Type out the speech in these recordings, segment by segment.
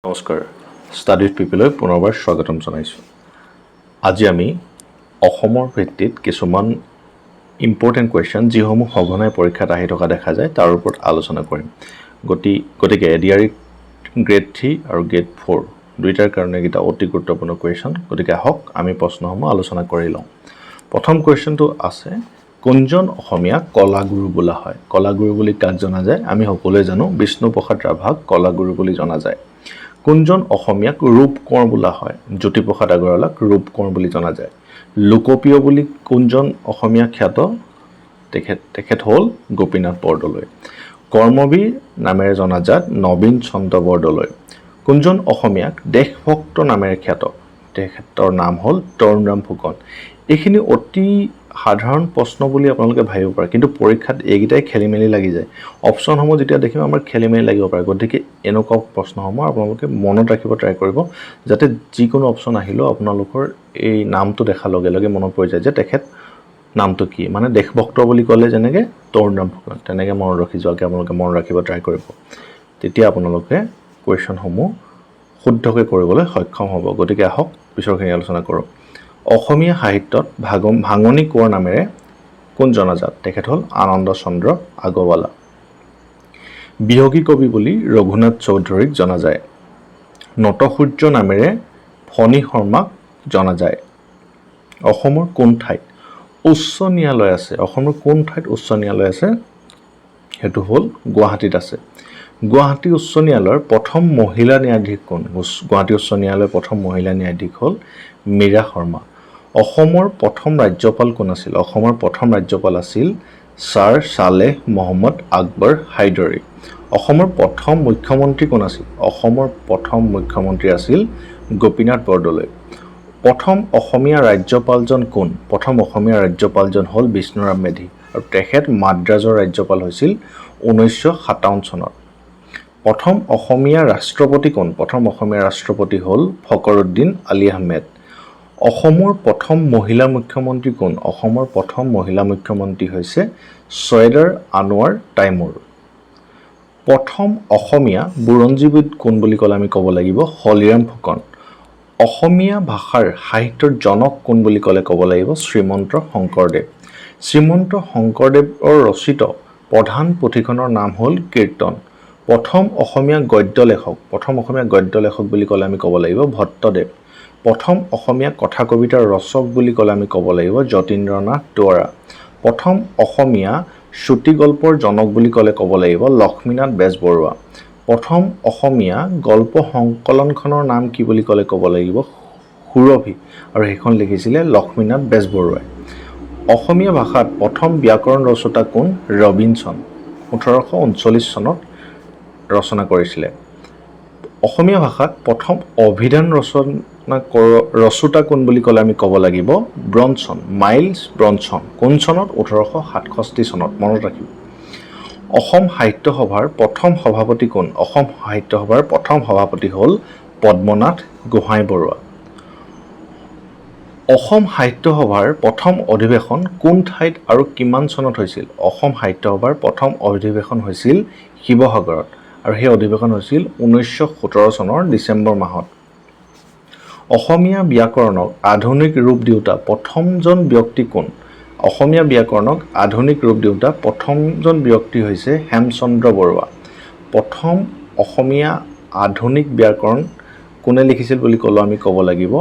নমস্কাৰ study with পিপললৈ পুনৰবাৰ স্বাগতম জনাইছোঁ। আজি আমি অসমৰ ভিত্তিত কিছুমান ইম্পৰ্টেণ্ট কুৱেশ্যন যিসমূহ সঘনাই পৰীক্ষাত আহি থকা দেখা যায় তাৰ ওপৰত আলোচনা কৰিম। গতিকে এডিআৰই গ্ৰেড 3 আৰু গ্ৰেড 4 দুইটাৰ কাৰণে এটা অতি গুৰুত্বপূৰ্ণ কুৱেশ্যন। গতিকে আহক আমি প্ৰশ্নসমূহ আলোচনা কৰি লওঁ। প্ৰথম কুৱেশ্যনটো আছে, কোনজন অসমীয়া কলাগুৰু বোলা হয়? কলাগুৰু বুলি কাক জনা যায়? আমি সকলোৱে জানো বিষ্ণুপ্ৰসাদ ৰাভাক কলাগুৰু বুলি জনা যায়। কোনজন অসমীয়াক ৰূপ কোঁৱৰ বোলা হয়? জ্যোতিপ্ৰসাদ আগৰৱালাক ৰূপ কোঁৱৰ বুলি জনা যায়। লোকপ্ৰিয় বুলি কোনজন অসমীয়া খ্যাত? তেখেত হ'ল গোপীনাথ বৰদলৈ। কৰ্মবীৰ নামেৰে জনাজাত নবীন চন্দ্ৰ বৰদলৈ। কোনজন অসমীয়াক দেশভক্ত নামেৰে খ্যাত? তেখেতৰ নাম হ'ল তৰুণৰাম ফুকন। এইখিনি অতি সাধাৰণ প্ৰশ্ন বুলি আপোনালোকে ভাবিব পাৰে, কিন্তু পৰীক্ষাত এইকেইটাই খেলি মেলি লাগি যায়। অপশ্যনসমূহ যেতিয়া দেখিম আমাৰ খেলি মেলি লাগিব পাৰে। গতিকে এনেকুৱা প্ৰশ্নসমূহ আপোনালোকে মনত ৰাখিব ট্ৰাই কৰিব, যাতে যিকোনো অপশ্যন আহিলেও আপোনালোকৰ এই নামটো দেখাৰ লগে লগে মনত পৰি যায় যে তেখেত নামটো কি। মানে দেশভক্ত বুলি ক'লে যেনেকৈ তৰুণৰাম ফুকন, তেনেকৈ মনত ৰাখি যোৱাকৈ আপোনালোকে মনত ৰাখিব ট্ৰাই কৰিব। তেতিয়া আপোনালোকে কুৱেশ্যনসমূহ শুদ্ধকৈ কৰিবলৈ সক্ষম হ'ব। গতিকে আহক পিছৰখিনি আলোচনা কৰোঁ। অসমীয়া সাহিত্যত ভাঙনি কোঁৱৰ নামেৰে কোন জনাজাত? তেখেত হ'ল আনন্দ চন্দ্ৰ আগৰৱালা। বিহগী কবি বুলি ৰঘুনাথ চৌধুৰীক জনা যায়। নটসূৰ্য নামেৰে ফণী শৰ্মাক জনা যায়। অসমৰ কোন ঠাইত উচ্চ ন্যায়ালয় আছে? অসমৰ কোন ঠাইত উচ্চ ন্যায়ালয় আছে? সেইটো হ'ল গুৱাহাটীত আছে। গুৱাহাটী উচ্চ ন্যায়ালয়ৰ প্ৰথম মহিলা ন্যায়াধীশ কোন? গুৱাহাটী উচ্চ ন্যায়ালয়ৰ প্ৰথম মহিলা ন্যায়াধীশ হ'ল মীৰা শৰ্মা। অসমৰ প্ৰথম ৰাজ্যপাল কোন আছিল? অসমৰ প্ৰথম ৰাজ্যপাল আছিল ছাৰ ছালেহ মহম্মদ আকবৰ হাইদৰি। অসমৰ প্ৰথম মুখ্যমন্ত্ৰী কোন আছিল? অসমৰ প্ৰথম মুখ্যমন্ত্ৰী আছিল গোপীনাথ বৰদলৈ। প্ৰথম অসমীয়া ৰাজ্যপালজন কোন? প্ৰথম অসমীয়া ৰাজ্যপালজন হ'ল বিষ্ণুৰাম মেধি, আৰু তেখেত মাদ্ৰাজৰ ৰাজ্যপাল হৈছিল 1957 চনত। প্ৰথম অসমীয়া ৰাষ্ট্ৰপতি কোন? প্ৰথম অসমীয়া ৰাষ্ট্ৰপতি হ'ল ফখৰুদ্দিন আলি আহমেদ। অসমৰ প্ৰথম মহিলা মুখ্যমন্ত্ৰী কোন? অসমৰ প্ৰথম মহিলা মুখ্যমন্ত্ৰী হৈছে ছৈয়দা আনোৱাৰ তাইমুৰ। প্ৰথম অসমীয়া বুৰঞ্জীবিদ কোন বুলি ক'লে আমি ক'ব লাগিব হলিৰাম ফুকন। অসমীয়া ভাষাৰ সাহিত্যৰ জনক কোন বুলি ক'লে ক'ব লাগিব শ্ৰীমন্ত শংকৰদেৱ। শ্ৰীমন্ত শংকৰদেৱৰ ৰচিত প্ৰধান পুথিখনৰ নাম হ'ল কীৰ্তন। প্ৰথম অসমীয়া গদ্য লেখক বুলি ক'লে আমি ক'ব লাগিব ভট্টদেৱ। প্ৰথম অসমীয়া কথা কবিতাৰ ৰচক বুলি ক'লে আমি ক'ব লাগিব যতীন্দ্ৰনাথ দুৱৰা। প্ৰথম অসমীয়া চুটিগল্পৰ জনক বুলি ক'লে ক'ব লাগিব লক্ষ্মীনাথ বেজবৰুৱা। প্ৰথম অসমীয়া গল্প সংকলনখনৰ নাম কি বুলি ক'লে ক'ব লাগিব সুৰভি, আৰু সেইখন লিখিছিলে লক্ষ্মীনাথ বেজবৰুৱাই। অসমীয়া ভাষাত প্ৰথম ব্যাকৰণ ৰচয়িতা কোন? ৰবিনচন, 1839 চনত ৰচনা কৰিছিলে। অসমীয়া ভাষাত প্ৰথম অভিধান ৰচয়িতা কোন বুলি ক'লে আমি ক'ব লাগিব ব্ৰনছন, মাইলছ ব্ৰনছন। কোন চনত? 1867 চনত, মনত ৰাখিব। অসম সাহিত্য সভাৰ প্ৰথম সভাপতি কোন? অসম সাহিত্য সভাৰ প্ৰথম সভাপতি হ'ল পদ্মনাথ গোহাঁই বৰুৱা। অসম সাহিত্য সভাৰ প্ৰথম অধিৱেশন কোন ঠাইত আৰু কিমান চনত হৈছিল? অসম সাহিত্য সভাৰ প্ৰথম অধিৱেশন হৈছিল শিৱসাগৰত, আৰু সেই অধিৱেশন হৈছিল 1917 চনৰ ডিচেম্বৰ মাহত। অসমীয়া ব্যাকৰণক আধুনিক ৰূপ দিওঁতা প্ৰথমজন ব্যক্তি কোন? অসমীয়া ব্যাকৰণক আধুনিক ৰূপ দিওঁতা প্ৰথমজন ব্যক্তি হৈছে হেমচন্দ্ৰ বৰুৱা। প্ৰথম অসমীয়া আধুনিক ব্যাকৰণ কোনে লিখিছিল বুলি ক'লে আমি ক'ব লাগিব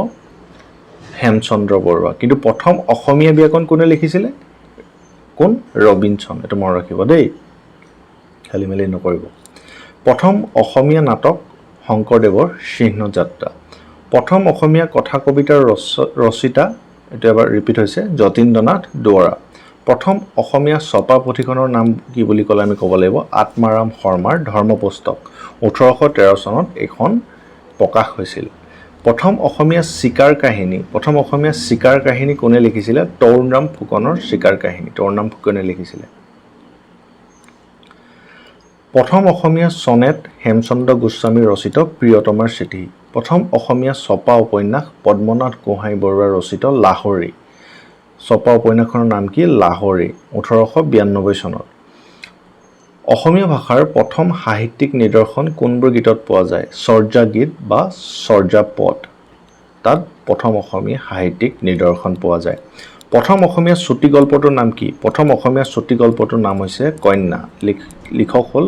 হেমচন্দ্ৰ বৰুৱা। কিন্তু প্ৰথম অসমীয়া ব্যাকৰণ কোনে লিখিছিলে? কোন? ৰবিনচন। এইটো মনত ৰাখিব দেই, খেলি মেলি নকৰিব। প্ৰথম অসমীয়া নাটক শংকৰদেৱৰ চিহ্নযাত্ৰা। প্ৰথম অসমীয়া কথা কবিতাৰ ৰচয়িতা, এইটো এবাৰ ৰিপিট হৈছে, যতীন্দ্ৰনাথ দুৱৰা। প্ৰথম অসমীয়া ছপা পুথিখনৰ নাম কি বুলি ক'লে আমি ক'ব লাগিব আত্মাৰাম শৰ্মাৰ ধৰ্মপুস্তক। 1813 চনত এইখন প্ৰকাশ হৈছিল। প্ৰথম অসমীয়া চিকাৰ কাহিনী কোনে লিখিছিলে? তৰুণৰাম ফুকনৰ চিকাৰ কাহিনী, তৰুণৰাম ফুকনে লিখিছিলে। প্ৰথম অসমীয়া চনেট হেমচন্দ্ৰ গোস্বামী ৰচিত প্ৰিয়তমাৰ চিঠি। প্ৰথম অসমীয়া ছপা উপন্যাস পদ্মনাথ গোহাঁই বৰুৱা ৰচিত লাহৰী। ছপা উপন্যাসখনৰ নাম কি? লাহৰী, 1892 চনত। অসমীয়া ভাষাৰ প্ৰথম সাহিত্যিক নিদৰ্শন কোনবোৰ গীতত পোৱা যায় চৰ্যা গীত বা চৰ্যা পদ তাত প্ৰথম অসমীয়া সাহিত্যিক নিদৰ্শন পোৱা যায় প্ৰথম অসমীয়া চুটি গল্পটোৰ নাম কি প্ৰথম অসমীয়া চুটি গল্পটোৰ নাম হৈছে কন্যা লিখক হ'ল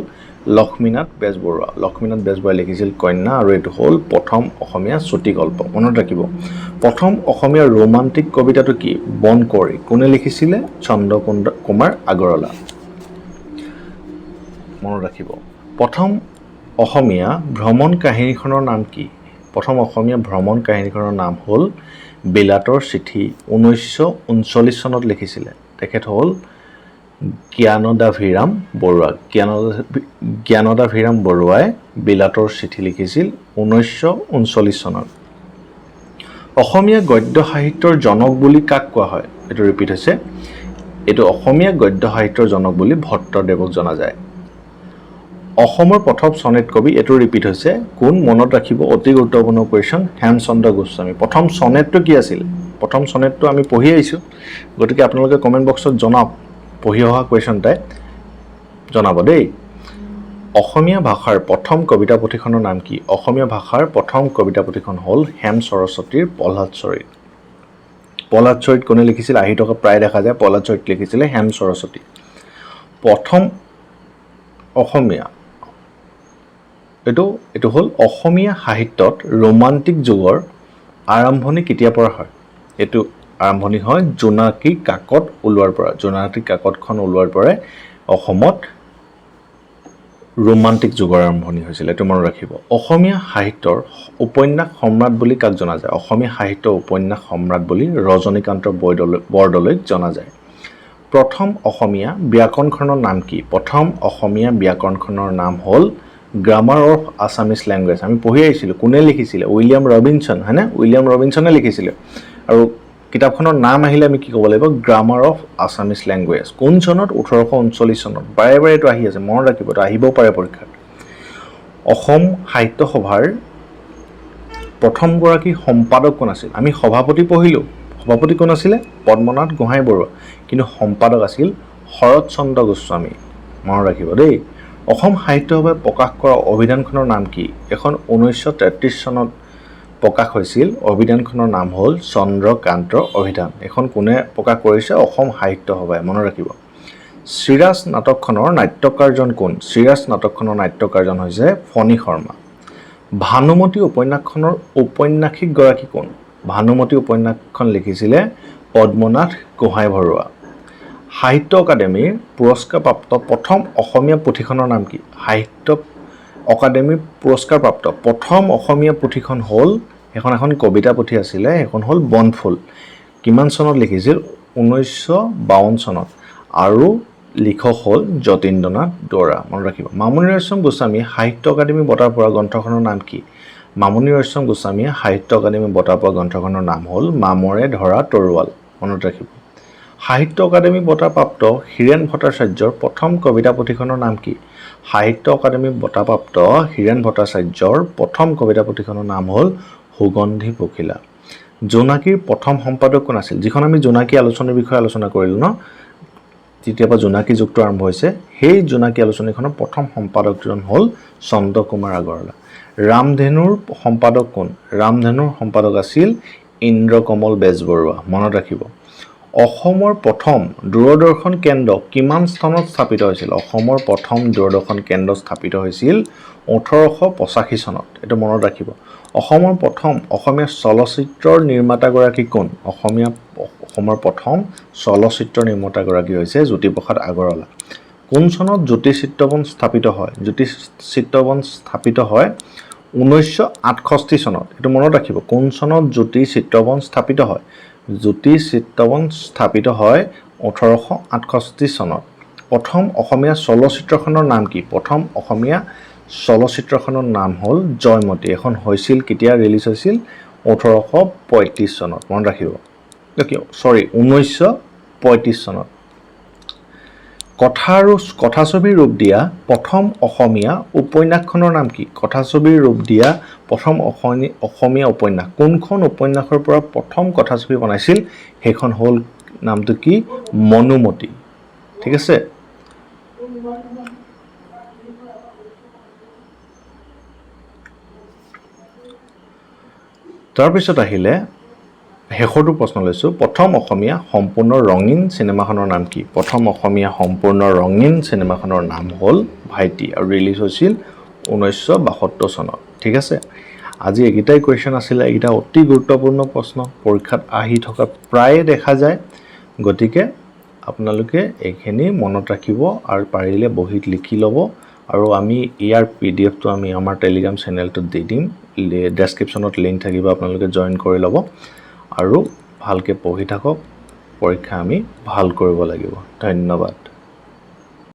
লক্ষ্মীনাথ বেজবৰুৱাই লিখিছিল কন্যা আৰু এটো হ'ল প্ৰথম অসমীয়া চুটি গল্প মনত ৰাখিব প্ৰথম অসমীয়া ৰোমান্টিক কবিতাটো কি বনকৰি কোনে লিখিছিলে চন্দ্ৰকুমাৰ আগৰৱালা মনত ৰাখিব প্ৰথম অসমীয়া ভ্ৰমণ কাহিনীখনৰ নাম কি প্ৰথম অসমীয়া ভ্ৰমণ কাহিনীখনৰ নাম হ'ল বিলাতৰ চিঠি 1939 চনত লিখিছিলে তেখেত হ'ল জ্ঞানদাভিৰাম বৰুৱাই বিলাতৰ চিঠি লিখিছিল 1939 চনত অসমীয়া গদ্য সাহিত্যৰ জনক বুলি কাক কোৱা হয় এটো ৰিপিট হৈছে এটো অসমীয়া গদ্য সাহিত্যৰ জনক বুলি ভট্টদেৱক জনা যায় অসমৰ প্ৰথম সনেট কবি এটো ৰিপিট হৈছে কোন মনত ৰাখিব অতি গুৰুত্বপূৰ্ণ কোৱেশ্চন হেমচন্দ্ৰ গোস্বামী প্ৰথম সনেটটো কি আছিল প্ৰথম সনেটটো আমি পঢ়ি আহিছো গতিকে আপোনালোকে কমেন্ট বক্সত জনাওক পঢ়ি অহা কোৱেশ্চন টাই জনাব দেই অসমীয়া ভাষাৰ প্ৰথম কবিতা পুথিখনৰ নাম কি অসমীয়া ভাষাৰ প্ৰথম কবিতা পুথিখন হ'ল হেম সৰস্বতীৰ প্ৰহ্লাদ চৰিত কোনে লিখিছিল আহি থকা প্ৰায় দেখা যায় প্ৰহ্লাদ চৰিত লিখিছিলে হেম সৰস্বতী প্ৰথম অসমীয়া এটো হ'ল অসমীয়া সাহিত্যত ৰোমান্টিক যুগৰ আৰম্ভণি কেতিয়া পৰা হয় এটো আৰম্ভণি হয় জোনাকী কাকত ওলোৱাৰ পৰা জোনাকী কাকতখন ওলোৱাৰ পৰা অসমত ৰোমান্টিক যুগৰ আৰম্ভণি হৈছিল এটো মনত ৰাখিব অসমীয়া সাহিত্যৰ উপন্যাস সম্ৰাট বুলি কাক জনা যায় অসমীয়া সাহিত্যৰ উপন্যাস সম্ৰাট বুলি ৰজনীকান্ত বৰদলৈক জনা যায় প্ৰথম অসমীয়া ব্যাকৰণখনৰ নাম কি প্ৰথম অসমীয়া ব্যাকৰণখনৰ নাম হ'ল গ্ৰামাৰ অফ আছামিজ ল্যাঙ্গুৱেজ আমি পঢ়ি আহিছিলো কোনে লিখিছিলে উইলিয়াম ৰবিনসন হয়নে উইলিয়াম ৰবিনসনে লিখিছিলে আৰু কিতাপখনৰ নাম আহিলে আমি কি ক'ব লাগিব গ্ৰামাৰ অফ আছামিজ ল্যাঙ্গুৱেজ কোন চনত 1839 চনত বাৰে এটো আহি আছে মনত ৰাখিব তো আহিব পাৰে পৰীক্ষাত অসম সাহিত্য সভাৰ প্ৰথম গৰাকী সম্পাদক কোন আছিল আমি সভাপতি পঢ়িলো সভাপতি কোন আছিল পদ্মনাথ গোহাঁই বৰুৱা কিন্তু সম্পাদক আছিল শৰৎ চন্দ্ৰ গোস্বামী মনত ৰাখিব দেই অসম সাহিত্য সভাই প্ৰকাশ কৰা অভিধানখনৰ নাম কি এখন 1933 চনত প্ৰকাশ হৈছিল অভিধানখনৰ নাম হ'ল চন্দ্ৰকান্তৰ অভিধান এখন কোনে প্ৰকাশ কৰিছে অসম সাহিত্য সভাই মনত ৰাখিব শ্ৰীৰাজ নাটকখনৰ নাট্যকাৰজন কোন শ্ৰীৰাজ নাটকখনৰ নাট্যকাৰজন হৈছে ফণী শৰ্মা ভানুমতী উপন্যাসখনৰ উপন্যাসিক গৰাকী কোন ভানুমতী উপন্যাসখন লিখিছিলে পদ্মনাথ গোহাঁই বৰুৱা সাহিত্য অকাডেমীৰ পুৰস্কাৰপ্ৰাপ্ত প্ৰথম অসমীয়া পুথিখনৰ নাম কি সাহিত্য অকাডেমীৰ পুৰস্কাৰপ্ৰাপ্ত প্ৰথম অসমীয়া পুথিখন হ'ল এখন কবিতা পুথি আছিলে এখন হ'ল বনফুল কিমান চনত লিখিছিল 1952 চনত আৰু লিখক হ'ল যতীন্দ্ৰনাথ দুৱৰা মনত ৰাখিব মামণি ৰয়ছম গোস্বামী সাহিত্য অকাডেমী বঁটা পোৱা গ্ৰন্থখনৰ নাম কি মামণি ৰয়ছম গোস্বামী সাহিত্য অকাডেমী বঁটা পোৱা গ্ৰন্থখনৰ নাম হ'ল মামৰে ধৰা তৰোৱাল মনত ৰাখিব সাহিত্য অকাডেমী বঁটা প্ৰাপ্ত হীৰেন ভট্টাচাৰ্যৰ প্ৰথম কবিতা পুথিখনৰ নাম কি সাহিত্য অকাডেমী বঁটা প্ৰাপ্ত হীৰেন ভট্টাচাৰ্যৰ প্ৰথম কবিতা পুথিখনৰ নাম হ'ল সুগন্ধি পখিলা জোনাকীৰ প্ৰথম সম্পাদক কোন আছিল যিখন আমি জোনাকী আলোচনীৰ বিষয়ে আলোচনা কৰিলো ন যেতিয়াবা জোনাকী যুগটো আৰম্ভ হৈছে সেই জোনাকী আলোচনীখনৰ প্ৰথম সম্পাদকজন হ'ল চন্দ্ৰকুমাৰ আগৰৱালা ৰামধেনুৰ সম্পাদক কোন ৰামধেনুৰ সম্পাদক আছিল ইন্দ্ৰকমল বেজবৰুৱা মনত ৰাখিব অসমৰ প্ৰথম দূৰদৰ্শন কেন্দ্ৰ কিমান স্থানত স্থাপিত হৈছিল অসমৰ প্ৰথম দূৰদৰ্শন কেন্দ্ৰ স্থাপিত হৈছিল 1885 চনত এটো মনত ৰাখিব অসমৰ প্ৰথম অসমীয়া চলচ্চিত্ৰৰ নিৰ্মাতা গৰাকী কোন অসমৰ প্ৰথম চলচ্চিত্ৰ নিৰ্মাতা গৰাকী হৈছে জ্যোতিপ্ৰসাদ আগৰৱালা কোন চনত জ্যোতি চিত্ৰবন স্থাপিত হয় 1968 চনত এটো মনত ৰাখিব কোন চনত জ্যোতি চিত্ৰবন স্থাপিত হয় 1868 চনত প্ৰথম অসমীয়া চলচ্চিত্ৰখনৰ নাম কি প্ৰথম অসমীয়া চলচ্চিত্ৰখনৰ নাম হ'ল জয়মতী এখন হৈছিল কেতিয়া ৰিলিজ হৈছিল 1835 চনত মনত ৰাখিব 1935 চনত কথাছবিৰ ৰূপ দিয়া প্ৰথম অসমীয়া উপন্যাসখনৰ নাম কি কথাছবিৰ ৰূপ দিয়া প্ৰথম অসমীয়া উপন্যাস কোনখন উপন্যাসৰ পৰা প্ৰথম কথাছবি বনাইছিল সেইখন হ'ল নামটো কি মনুমতি ঠিক আছে তাৰপিছত আহিলে শেষৰটো প্ৰশ্ন লৈছোঁ প্ৰথম অসমীয়া সম্পূৰ্ণ ৰঙীন চিনেমাখনৰ নাম কি প্ৰথম অসমীয়া সম্পূৰ্ণ ৰঙীন চিনেমাখনৰ নাম হ'ল ভাইটি আৰু ৰিলিজ হৈছিল 1972 চনত ঠিক আছে আজি এইকেইটাই কোৱেশ্চন আছিলে এইকেইটা অতি গুৰুত্বপূৰ্ণ প্ৰশ্ন পৰীক্ষাত আহি থকা প্ৰায়ে দেখা যায় গতিকে আপোনালোকে এইখিনি মনত ৰাখিব আৰু পাৰিলে বহিত লিখি ল'ব আৰু আমি ইয়াৰ পিডিএফটো আমি আমাৰ টেলিগ্ৰাম চেনেলটোত দি দিম ডেছক্ৰিপশ্যনত লিংক থাকিব আপোনালোকে জয়েন কৰি ল'ব আৰু ভালকৈ পঢ়ি থাকক পৰীক্ষা আমি ভাল কৰিব লাগিব ধন্যবাদ